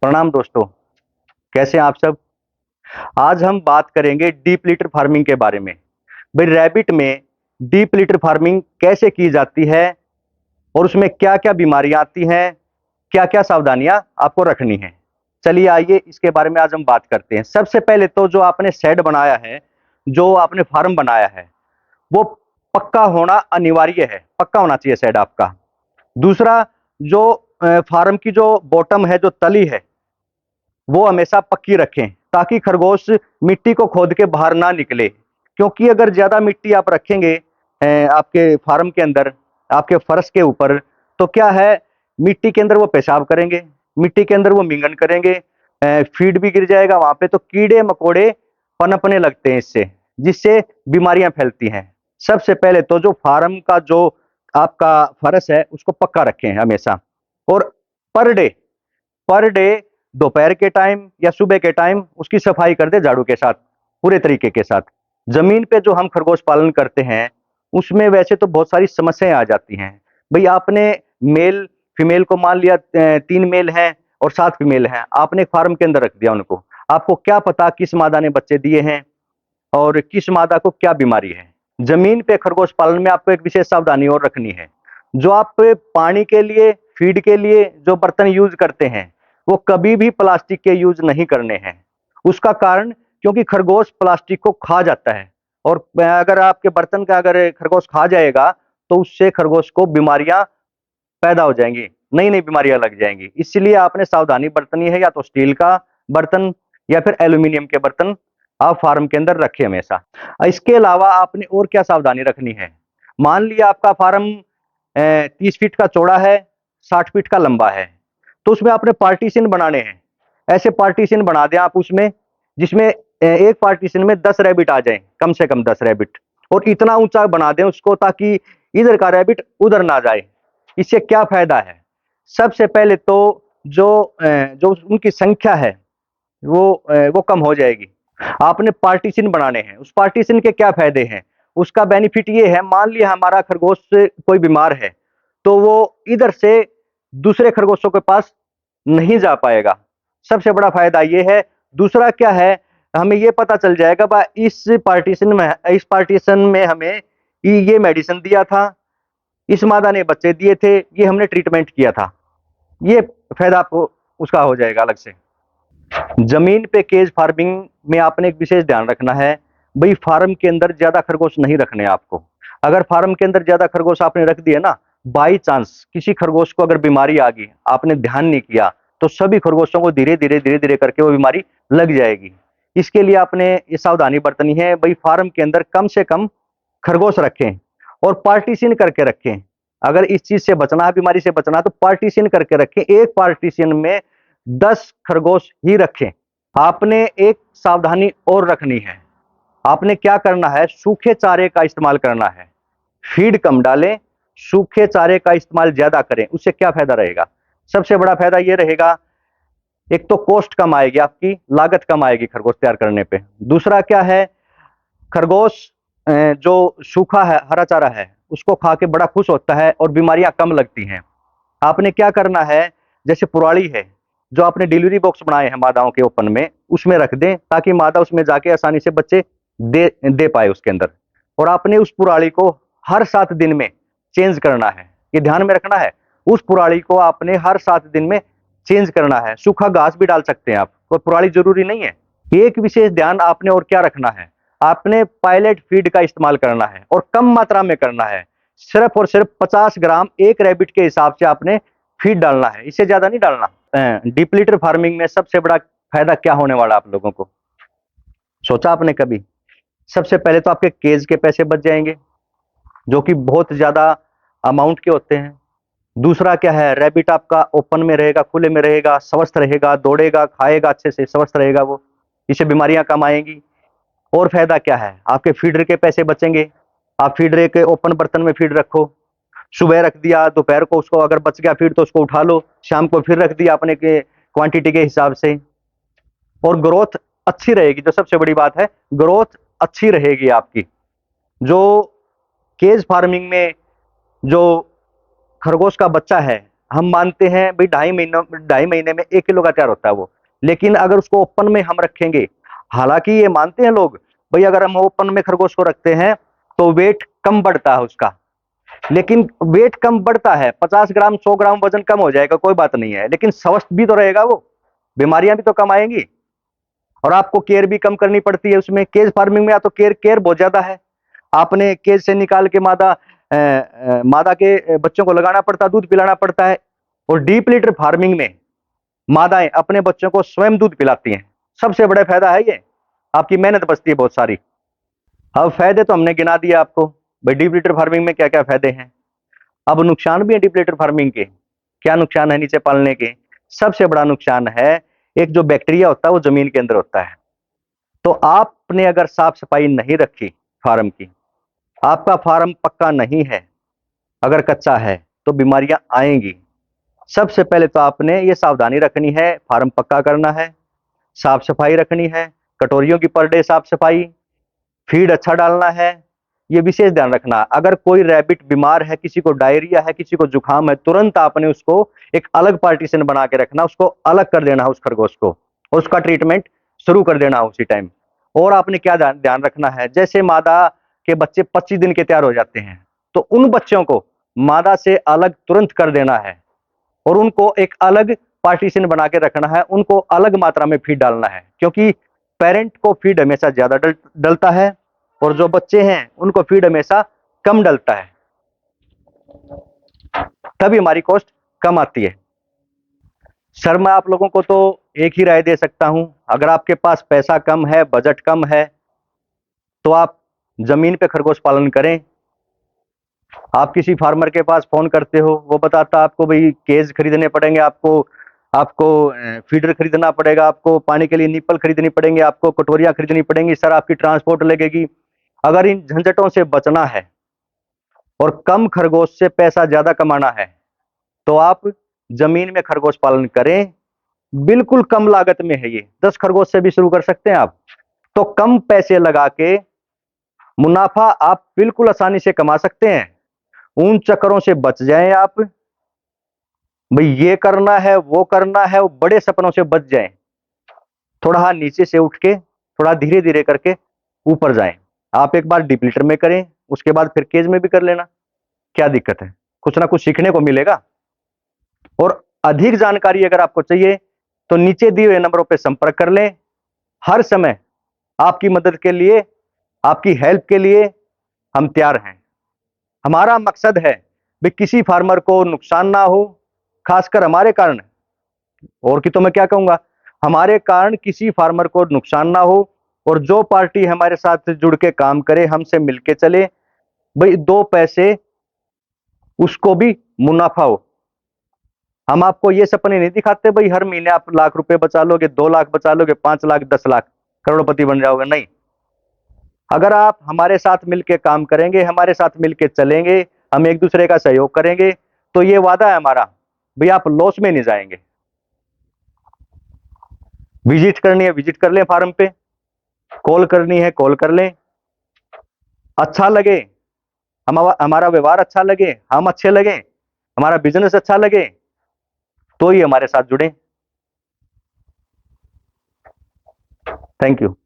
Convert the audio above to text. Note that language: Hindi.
प्रणाम दोस्तों। कैसे हैं आप सब। आज हम बात करेंगे डीप लिटर फार्मिंग के बारे में। भाई रैबिट में डीप लिटर फार्मिंग कैसे की जाती है और उसमें क्या क्या बीमारियां आती हैं, क्या क्या सावधानियां आपको रखनी है। चलिए आइए इसके बारे में आज हम बात करते हैं। सबसे पहले तो जो आपने शेड बनाया है, जो आपने फार्म बनाया है, वो पक्का होना अनिवार्य है। पक्का होना चाहिए शेड आपका। दूसरा, जो फार्म की जो बॉटम है, जो तली है, वो हमेशा पक्की रखें ताकि खरगोश मिट्टी को खोद के बाहर ना निकले। क्योंकि अगर ज्यादा मिट्टी आप रखेंगे आपके फार्म के अंदर, आपके फर्श के ऊपर, तो क्या है, मिट्टी के अंदर वो पेशाब करेंगे, मिट्टी के अंदर वो मिंगन करेंगे, फीड भी गिर जाएगा वहां पे, तो कीड़े मकोड़े पनपने लगते हैं इससे, जिससे बीमारियां फैलती हैं। सबसे पहले तो जो फार्म का जो आपका फर्श है उसको पक्का रखें हमेशा। और पर डे पर डे दोपहर के टाइम या सुबह के टाइम उसकी सफाई कर दे झाड़ू के साथ, पूरे तरीके के साथ। जमीन पे जो हम खरगोश पालन करते हैं उसमें वैसे तो बहुत सारी समस्याएं आ जाती हैं। भाई आपने मेल फीमेल को मान लिया, 3 मेल हैं और 7 फीमेल हैं, आपने एक फार्म के अंदर रख दिया उनको। आपको क्या पता किस मादा ने बच्चे दिए हैं और किस मादा को क्या बीमारी है। जमीन पे खरगोश पालन में आपको एक विशेष सावधानी और रखनी है। जो आप पानी के लिए, फीड के लिए जो बर्तन यूज करते हैं, वो कभी भी प्लास्टिक के यूज नहीं करने हैं। उसका कारण, क्योंकि खरगोश प्लास्टिक को खा जाता है, और अगर आपके बर्तन का अगर खरगोश खा जाएगा तो उससे खरगोश को बीमारियां पैदा हो जाएंगी, नई नई बीमारियां लग जाएंगी। इसलिए आपने सावधानी बरतनी है, या तो स्टील का बर्तन या फिर एल्यूमिनियम के बर्तन आप फार्म के अंदर रखें हमेशा। इसके अलावा आपने और क्या सावधानी रखनी है। मान लिया आपका फार्म 30 फीट का चौड़ा है, 60 फीट का लंबा है, तो उसमें आपने पार्टीशन बनाने हैं। ऐसे पार्टीशन बना दें आप उसमें, जिसमें एक पार्टीशन में 10 रैबिट आ जाएं, कम से कम 10 रैबिट। और इतना ऊंचा बना दें उसको ताकि इधर का रैबिट उधर ना जाए। इससे क्या फायदा है। सबसे पहले तो जो उनकी संख्या है वो कम हो जाएगी। आपने पार्टीशन बनाने हैं। उस पार्टीशन के क्या फायदे हैं, उसका बेनिफिट ये है, मान लिया हमारा खरगोश से कोई बीमार है तो वो इधर से दूसरे खरगोशों के पास नहीं जा पाएगा। सबसे बड़ा फायदा ये है। दूसरा क्या है, हमें ये पता चल जाएगा बा इस पार्टीशन में हमें ये मेडिसिन दिया था, इस मादा ने बच्चे दिए थे, ये हमने ट्रीटमेंट किया था। ये फायदा आपको उसका हो जाएगा अलग से। जमीन पे केज फार्मिंग में आपने एक विशेष ध्यान रखना है। भाई फार्म के अंदर ज्यादा खरगोश नहीं रखने आपको। अगर फार्म के अंदर ज्यादा खरगोश आपने रख दिए ना, बाई चांस किसी खरगोश को अगर बीमारी आ गई, आपने ध्यान नहीं किया, तो सभी खरगोशों को धीरे धीरे करके वो बीमारी लग जाएगी। इसके लिए आपने ये सावधानी बरतनी है। भाई फार्म के अंदर कम से कम खरगोश रखें और पार्टीशन करके रखें। अगर इस चीज से बचना है, बीमारी से बचना है, तो पार्टीशन करके रखें। एक पार्टीशन में 10 खरगोश ही रखें। आपने एक सावधानी और रखनी है। आपने क्या करना है, सूखे चारे का इस्तेमाल करना है। फीड कम डालें, सूखे चारे का इस्तेमाल ज्यादा करें। उससे क्या फायदा रहेगा, सबसे बड़ा फायदा यह रहेगा, एक तो कॉस्ट कम आएगी, आपकी लागत कम आएगी खरगोश तैयार करने पे। दूसरा क्या है, खरगोश जो सूखा है, हरा चारा है, उसको खा के बड़ा खुश होता है और बीमारियां कम लगती हैं। आपने क्या करना है, जैसे पुराली है, जो आपने डिलीवरी बॉक्स बनाए हैं मादाओं के ओपन में, उसमें रख दें ताकि मादा उसमें जाके आसानी से बच्चे दे दे पाए उसके अंदर। और आपने उस पुराली को हर 7 दिन में चेंज करना है। ये ध्यान में रखना है, उस पुराली को आपने हर 7 दिन में चेंज करना है। सूखा घास भी डाल सकते हैं आप, कोई पुराली जरूरी नहीं है। एक विशेष ध्यान आपने और क्या रखना है, आपने पायलट फीड का इस्तेमाल करना है और कम मात्रा में करना है। सिर्फ और सिर्फ 50 ग्राम एक रैबिट के हिसाब से आपने फीड डालना है, इससे ज्यादा नहीं डालना। डीप लिटर फार्मिंग में सबसे बड़ा फायदा क्या होने वाला आप लोगों को, सोचा आपने कभी। सबसे पहले तो आपके केज के पैसे बच जाएंगे, जो कि बहुत ज्यादा अमाउंट के होते हैं। दूसरा क्या है, रैबिट आपका ओपन में रहेगा, खुले में रहेगा, स्वस्थ रहेगा, दौड़ेगा, खाएगा अच्छे से, स्वस्थ रहेगा वो। इससे बीमारियां कम आएंगी। और फायदा क्या है, आपके फीडर के पैसे बचेंगे। आप फीडर के ओपन बर्तन में फीड रखो, सुबह रख दिया, दोपहर को उसको अगर बच गया फीड तो उसको उठा लो, शाम को फिर रख दिया अपने के क्वांटिटी के हिसाब से। और ग्रोथ अच्छी रहेगी, जो सबसे बड़ी बात है, ग्रोथ अच्छी रहेगी आपकी। जो केज फार्मिंग में जो खरगोश का बच्चा है, हम मानते हैं भाई 2.5 महीने में 1 किलो का तैयार होता है वो, लेकिन अगर उसको ओपन में हम रखेंगे, हालांकि ये मानते हैं लोग भाई अगर हम ओपन में खरगोश को रखते हैं तो वेट कम बढ़ता है उसका, लेकिन वेट कम बढ़ता है, 50 ग्राम 100 ग्राम वजन कम हो जाएगा, कोई बात नहीं है, लेकिन स्वस्थ भी तो रहेगा वो, बीमारियां भी तो कम आएंगी, और आपको केयर भी कम करनी पड़ती है उसमें। केज फार्मिंग में या तो केयर केयर बहुत ज्यादा है, आपने केज से निकाल के मादा के बच्चों को लगाना पड़ता है, दूध पिलाना पड़ता है। और डीप लीटर फार्मिंग में मादाएं अपने बच्चों को स्वयं दूध पिलाती हैं, सबसे बड़ा फायदा है ये, आपकी मेहनत बचती है बहुत सारी। अब फायदे तो हमने गिना दिए आपको भाई डीप लीटर फार्मिंग में क्या क्या फायदे हैं। अब नुकसान भी है डीप लीटर फार्मिंग के, क्या नुकसान है नीचे पालने के। सबसे बड़ा नुकसान है, एक जो बैक्टीरिया होता है वो जमीन के अंदर होता है, तो आपने अगर साफ सफाई नहीं रखी फार्म की, आपका फार्म पक्का नहीं है, अगर कच्चा है तो बीमारियां आएंगी। सबसे पहले तो आपने ये सावधानी रखनी है, फार्म पक्का करना है, साफ सफाई रखनी है, कटोरियों की पर डे साफ सफाई, फीड अच्छा डालना है, ये विशेष ध्यान रखना। अगर कोई रैबिट बीमार है, किसी को डायरिया है, किसी को जुकाम है, तुरंत आपने उसको एक अलग पार्टीशन बना के रखना, उसको अलग कर देना उस खरगोश को, और उसका ट्रीटमेंट शुरू कर देना उसी टाइम। और आपने क्या ध्यान रखना है, जैसे मादा के बच्चे 25 दिन के तैयार हो जाते हैं, तो उन बच्चों को मादा से अलग तुरंत कर देना है, और उनको एक अलग पार्टीशन बना के रखना है, उनको अलग मात्रा में फीड डालना है, क्योंकि पेरेंट को फीड हमेशा ज्यादा डलता है और जो बच्चे हैं उनको फीड हमेशा कम डलता है, तभी हमारी कॉस्ट कम आती है। सर मैं आप लोगों को तो एक ही राय दे सकता हूं, अगर आपके पास पैसा कम है, बजट कम है, तो आप जमीन पे खरगोश पालन करें। आप किसी फार्मर के पास फोन करते हो, वो बताता आपको भाई केज खरीदने पड़ेंगे, आपको आपको फीडर खरीदना पड़ेगा, आपको पानी के लिए निप्पल खरीदनी पड़ेंगे, आपको कटोरियां खरीदनी पड़ेंगी, सर आपकी ट्रांसपोर्ट लगेगी। अगर इन झंझटों से बचना है और कम खरगोश से पैसा ज्यादा कमाना है, तो आप जमीन में खरगोश पालन करें, बिल्कुल कम लागत में है ये, 10 खरगोश से भी शुरू कर सकते हैं आप, तो कम पैसे लगा के मुनाफा आप बिल्कुल आसानी से कमा सकते हैं। उन चक्करों से बच जाएं आप, भाई ये करना है वो करना है, वो बड़े सपनों से बच जाएं, थोड़ा हाँ नीचे से उठ के थोड़ा धीरे धीरे करके ऊपर जाएं। आप एक बार डीप लीटर में करें, उसके बाद फिर केज में भी कर लेना, क्या दिक्कत है, कुछ ना कुछ सीखने को मिलेगा। और अधिक जानकारी अगर आपको चाहिए तो नीचे दिए हुए नंबरों पर संपर्क कर लें, हर समय आपकी मदद के लिए, आपकी हेल्प के लिए हम तैयार हैं। हमारा मकसद है भी किसी फार्मर को नुकसान ना हो, खासकर हमारे कारण, और की तो मैं क्या कहूंगा, हमारे कारण किसी फार्मर को नुकसान ना हो, और जो पार्टी हमारे साथ जुड़ के काम करे, हमसे मिलके चले, भाई 2 पैसे उसको भी मुनाफा हो। हम आपको ये सपने नहीं दिखाते भाई हर महीने आप लाख रुपए बचा लोगे, 2 लाख बचा लोगे, 5 लाख 10 लाख करोड़पति बन जाओगे, नहीं। अगर आप हमारे साथ मिलके काम करेंगे, हमारे साथ मिलके चलेंगे, हम एक दूसरे का सहयोग करेंगे, तो ये वादा है हमारा भाई आप लॉस में नहीं जाएंगे। विजिट करनी है विजिट कर लें फार्म पे, कॉल करनी है कॉल कर लें, अच्छा लगे, हमारा व्यवहार अच्छा लगे, हम अच्छे लगे, हमारा बिजनेस अच्छा लगे, तो ही हमारे साथ जुड़े। Thank you.